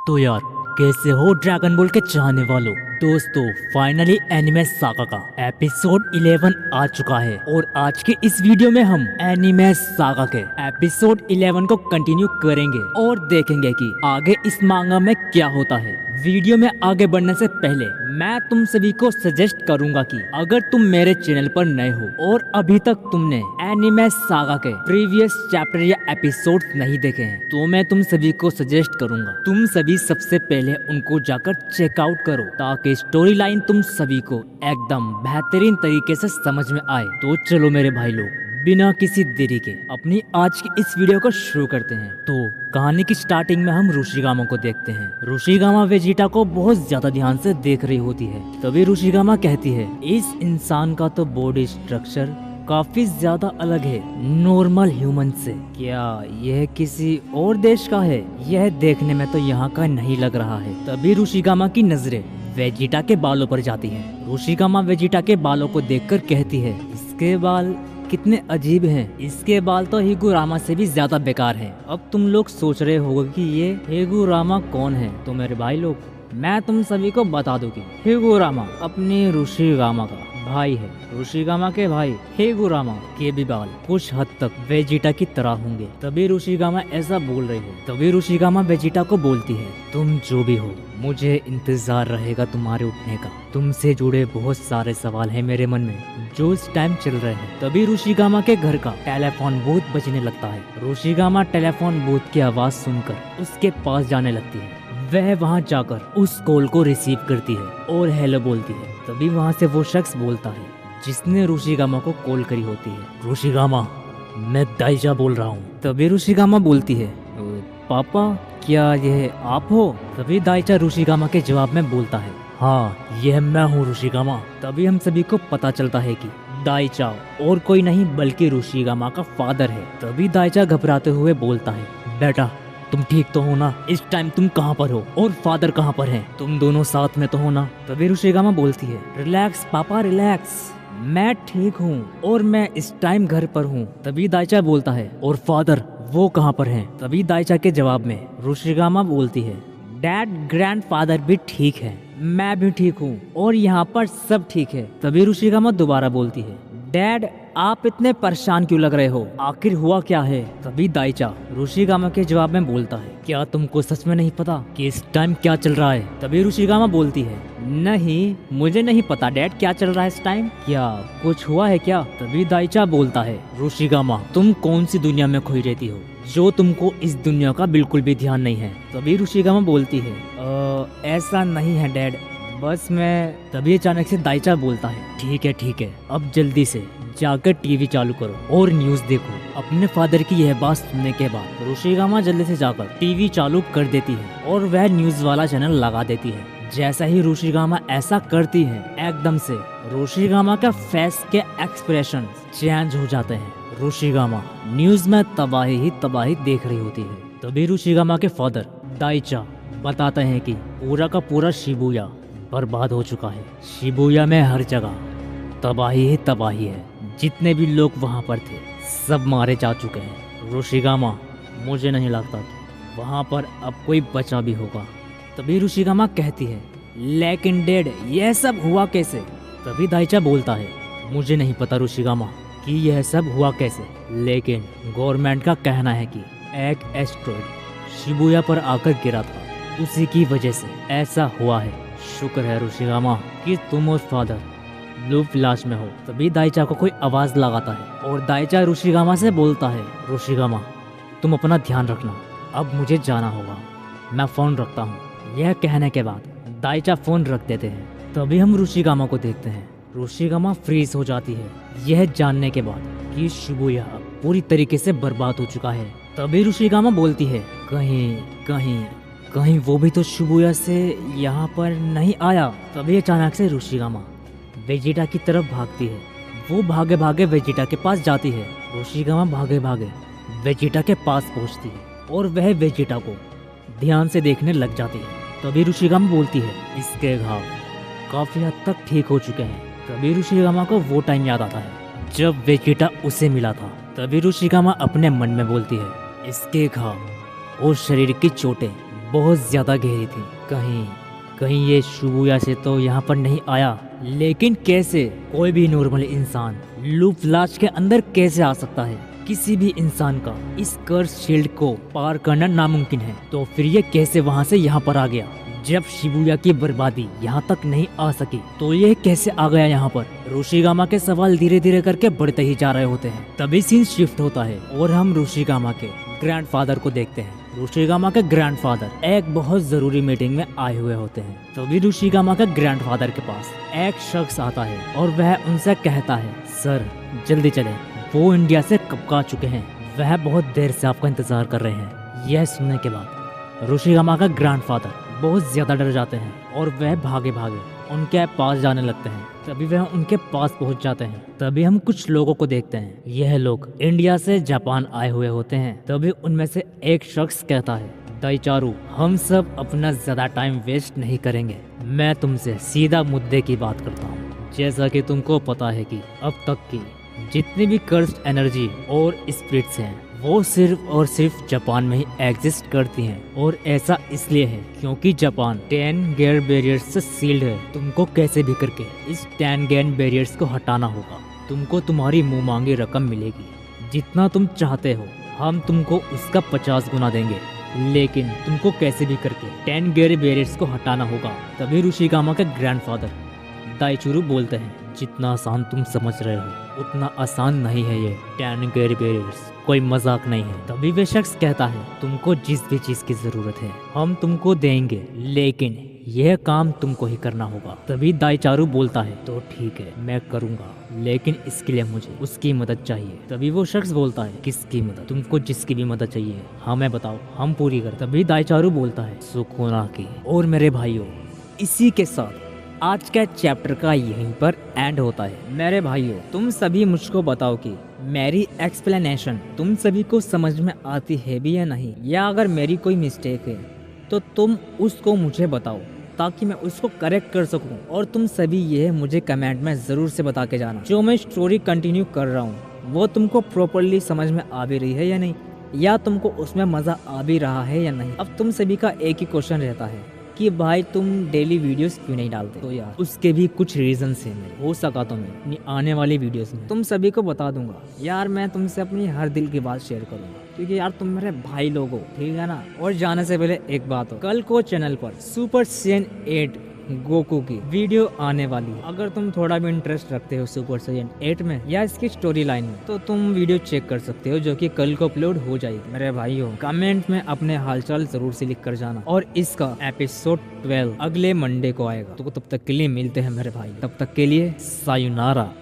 तो यार, कैसे हो ड्रैगन बॉल के चाहने वालों। दोस्तों, फाइनली एनिमे सागा का एपिसोड 11 आ चुका है और आज के इस वीडियो में हम एनिमे सागा के एपिसोड 11 को कंटिन्यू करेंगे और देखेंगे कि आगे इस मांगा में क्या होता है। वीडियो में आगे बढ़ने से पहले मैं तुम सभी को सजेस्ट करूंगा कि अगर तुम मेरे चैनल पर नए हो और अभी तक तुमने एनिमे सागा के प्रीवियस चैप्टर या एपिसोड्स नहीं देखे हैं तो मैं तुम सभी को सजेस्ट करूंगा तुम सभी सबसे पहले उनको जाकर चेकआउट करो ताकि स्टोरी लाइन तुम सभी को एकदम बेहतरीन तरीके से समझ में आए। तो चलो मेरे भाई लोग, बिना किसी देरी के अपनी आज की इस वीडियो को शुरू करते हैं। तो कहानी की स्टार्टिंग में हम रुशिगामा को देखते हैं। रुशिगामा वेजिटा को बहुत ज्यादा ध्यान से देख रही होती है। तभी रुशिगामा कहती है, इस इंसान का तो बॉडी स्ट्रक्चर काफी ज्यादा अलग है नॉर्मल ह्यूमन से। क्या यह किसी और देश का है? यह देखने में तो यहाँ का नहीं लग रहा है। तभी रुशिगामा की नजरें वेजिटा के बालों पर जाती हैं। रुशिगामा वेजिटा के बालों को देखकर कहती है, इसके बाल कितने अजीब हैं। इसके बाल तो हिगुरामा से भी ज्यादा बेकार हैं। अब तुम लोग सोच रहे होगे कि ये हिगुरामा कौन है। तो मेरे भाई लोग, मैं तुम सभी को बता दूं कि हिगुरामा अपने रुशिगामा का भाई है। रुशिगामा के भाई हिगुरामा के भी बाल कुछ हद तक वेजिटा की तरह होंगे। तभी रुशिगामा ऐसा बोल रही है। तभी रुशिगामा वेजिटा को बोलती है, तुम जो भी हो, मुझे इंतजार रहेगा तुम्हारे उठने का। तुमसे जुड़े बहुत सारे सवाल हैं मेरे मन में जो इस टाइम चल रहे हैं। तभी रुशिगामा के घर का टेलीफोन बूथ बजने लगता है। रुशिगामा टेलीफोन बूथ की आवाज सुनकर उसके पास जाने लगती है। वह वहां जाकर उस कॉल को रिसीव करती है और हेलो बोलती है। तभी वहां से वो शख्स बोलता है जिसने रुशिगामा को कॉल करी होती है, रुशिगामा, मैं दाइजा बोल रहा हूँ। तभी रुशिगामा बोलती है, पापा, क्या यह आप हो? तभी दाइजा रुशिगामा के जवाब में बोलता है, हाँ, यह मैं हूँ रुशिगामा। तभी हम सभी को पता चलता है कि दाइचा और कोई नहीं बल्कि रुशिगामा का फादर है। तभी दाइचा घबराते हुए बोलता है, बेटा, तुम ठीक तो हो ना? इस टाइम तुम कहाँ पर हो और फादर कहाँ पर है? तुम दोनों साथ में तो हो ना? तभी रुशिगामा बोलती है, रिलैक्स पापा, रिलैक्स, मैं ठीक हूँ और मैं इस टाइम घर पर हूँ। तभी दाइचा बोलता है, और फादर वो कहाँ पर हैं? तभी दाइचा के जवाब में रुशिगामा बोलती है, डैड, ग्रैंडफादर भी ठीक है, मैं भी ठीक हूँ और यहाँ पर सब ठीक है। तभी रुशिगामा दोबारा बोलती है, डैड, आप इतने परेशान क्यों लग रहे हो? आखिर हुआ क्या है? तभी दाइचा रुशिगामा के जवाब में बोलता है, क्या तुमको सच में नहीं पता कि इस टाइम क्या चल रहा है? तभी रुशिगामा बोलती है, नहीं, मुझे नहीं पता डैड, क्या चल रहा है इस टाइम? क्या कुछ हुआ है क्या? तभी दाइचा बोलता है, रुशिगामा, तुम कौन सी दुनिया में खोई रहती हो जो तुमको इस दुनिया का बिल्कुल भी ध्यान नहीं है? तभी रुशिगामा बोलती है, ऐसा नहीं है डैड, बस मैं। तभी अचानक से दाइचा बोलता है, ठीक है, अब जल्दी से जाकर टीवी चालू करो और न्यूज देखो। अपने फादर की यह बात सुनने के बाद रुशिगामा जल्दी से जाकर टीवी चालू कर देती है और वह न्यूज वाला चैनल लगा देती है। जैसा ही रुशिगामा ऐसा करती है, एकदम से रुशिगामा का फेस के एक्सप्रेशन चेंज हो जाते हैं। रुशिगामा न्यूज में तबाही ही तबाही देख रही होती है। तभी रुशिगामा के फादर दाइचा बताते हैं कि पूरा का पूरा शिबुया बर्बाद हो चुका है। शिबुया में हर जगह तबाही ही तबाही है। जितने भी लोग वहाँ पर थे सब मारे जा चुके हैं। रुशिगामा, मुझे नहीं लगता कि वहाँ पर अब कोई बचा भी होगा। तभी रुशिगामा कहती है, लेकिन डैड, यह सब हुआ कैसे? तभी दाइचा बोलता है, मुझे नहीं पता रुशिगामा कि यह सब हुआ कैसे, लेकिन गवर्नमेंट का कहना है कि एक एस्ट्रॉइड शिबुया पर आकर गिरा था, उसी की वजह से ऐसा हुआ है। शुक्र है रुशिगामा कि तुम और फादर ब्लू फ्लैश में हो। तभी दाइचा को कोई आवाज लगाता है और दाइचा रुशिगामा से बोलता है, रुशिगामा, तुम अपना ध्यान रखना, अब मुझे जाना होगा, मैं फोन रखता हूँ। यह कहने के बाद दाइचा फोन रख देते हैं। तभी हम रुशिगामा को देखते हैं। रुशिगामा फ्रीज हो जाती है यह जानने के बाद कि शिबुया पूरी तरीके से बर्बाद हो चुका है। तभी रुशिगामा बोलती है, कहीं वो भी तो शिबुया से यहाँ पर नहीं आया। तभी अचानक से रुशिगामा वेजिटा की तरफ भागती है। वो भागे भागे वेजिटा के पास जाती है। रुशिगामा भागे भागे वेजिटा के पास पहुँचती है और वह वेजिटा को ध्यान से देखने लग जाती है। तभी रुशिगामा बोलती है, इसके घाव काफी हद तक ठीक हो चुके हैं। तभी रुशिगामा को वो टाइम याद आता है जब वेजिटा उसे मिला था। तभी रुशिगामा अपने मन में बोलती है, इसके घाव और शरीर की चोटें बहुत ज्यादा गहरी थी। कहीं कहीं ये शिबुया से तो यहाँ पर नहीं आया, लेकिन कैसे कोई भी नॉर्मल इंसान लूप लाच के अंदर कैसे आ सकता है? किसी भी इंसान का इस कर्स शील्ड को पार करना नामुमकिन है, तो फिर ये कैसे वहाँ से यहाँ पर आ गया? जब शिबुया की बर्बादी यहाँ तक नहीं आ सकी तो ये कैसे आ गया यहाँ पर? रोशिगामा के सवाल धीरे धीरे करके बढ़ते ही जा रहे होते हैं। तभी सीन शिफ्ट होता है और हम रोशिगामा के ग्रैंडफादर को देखते हैं। रोशिगामा के ग्रैंडफादर एक बहुत जरूरी मीटिंग में आए हुए होते हैं। तभी रोशिगामा के ग्रैंडफादर के पास एक शख्स आता है और वह उनसे कहता है, सर जल्दी चले, वो इंडिया से कब का आ चुके हैं, वह बहुत देर से आपका इंतजार कर रहे हैं। यह सुनने के बाद रोशिगामा का ग्रैंडफादर बहुत ज्यादा डर जाते हैं और वह भागे भागे उनके पास जाने लगते हैं। तभी वह उनके पास पहुंच जाते हैं। तभी हम कुछ लोगों को देखते हैं। यह लोग इंडिया से जापान आए हुए होते हैं। तभी उनमें से एक शख्स कहता है, दाइचारू, हम सब अपना ज्यादा टाइम वेस्ट नहीं करेंगे, मैं तुमसे सीधा मुद्दे की बात करता हूँ। जैसा कि तुमको पता है कि अब तक की जितनी भी कर्स्ड एनर्जी और स्पिरिट्स हैं वो सिर्फ और सिर्फ जापान में ही एग्जिस्ट करती हैं, और ऐसा इसलिए है क्योंकि जापान 10 गेयर बैरियर्स से सील्ड है। तुमको कैसे भी करके इस 10 गेयर बैरियर्स को हटाना होगा। तुमको तुम्हारी मुंह मांगी रकम मिलेगी, जितना तुम चाहते हो हम तुमको उसका 50 गुना देंगे, लेकिन तुमको कैसे भी करके 10 गेयर बैरियर्स को हटाना होगा। तभी रोशिगामा के ग्रैंडफादर दाइचुरु बोलते हैं, जितना आसान तुम समझ रहे हो उतना आसान नहीं है ये 10 गेयर बैरियर्स, कोई मजाक नहीं है। तभी वे शख्स कहता है, तुमको जिस भी चीज की जरूरत है हम तुमको देंगे, लेकिन यह काम तुमको ही करना होगा। तभी दाइचारू बोलता है, तो ठीक है मैं करूंगा, लेकिन इसके लिए मुझे उसकी मदद चाहिए। तभी वो शख्स बोलता है, किसकी मदद? तुमको जिसकी भी मदद चाहिए हमें बताओ, हम पूरी कर। तभी दाइचारू बोलता है, सुकुना की। और मेरे भाइयों, इसी के साथ आज का चैप्टर का यहीं पर एंड होता है। मेरे भाइयों, तुम सभी मुझको बताओ कि मेरी एक्सप्लेनेशन तुम सभी को समझ में आती है भी या नहीं, या अगर मेरी कोई मिस्टेक है तो तुम उसको मुझे बताओ ताकि मैं उसको करेक्ट कर सकूं। और तुम सभी ये मुझे कमेंट में ज़रूर से बता के जाना, जो मैं स्टोरी कंटिन्यू कर रहा हूँ वो तुमको प्रॉपरली समझ में आ भी रही है या नहीं, या तुमको उसमें मज़ा आ भी रहा है या नहीं। अब तुम सभी का एक ही क्वेश्चन रहता है कि भाई तुम डेली वीडियोस क्यों नहीं डालते? तो यार उसके भी कुछ रीजंस हैं मेरे। हो सका तो मैं अपनी आने वाली वीडियोस में तुम सभी को बता दूंगा। यार मैं तुमसे अपनी हर दिल की बात शेयर करूंगा, क्योंकि यार तुम मेरे भाई लोग हो, ठीक है ना। और जाने से पहले एक बात हो, कल को चैनल पर सुपर सैयन 8 गोकू की वीडियो आने वाली है। अगर तुम थोड़ा भी इंटरेस्ट रखते हो सुपर सैयन 8 में या इसकी स्टोरी लाइन में, तो तुम वीडियो चेक कर सकते हो, जो कि कल को अपलोड हो जाएगी। मेरे भाइयों, कमेंट में अपने हालचाल जरूर से लिख कर जाना। और इसका एपिसोड 12 अगले मंडे को आएगा। तो तब तक के लिए मिलते हैं मेरे भाई, तब तक के लिए सायुनारा।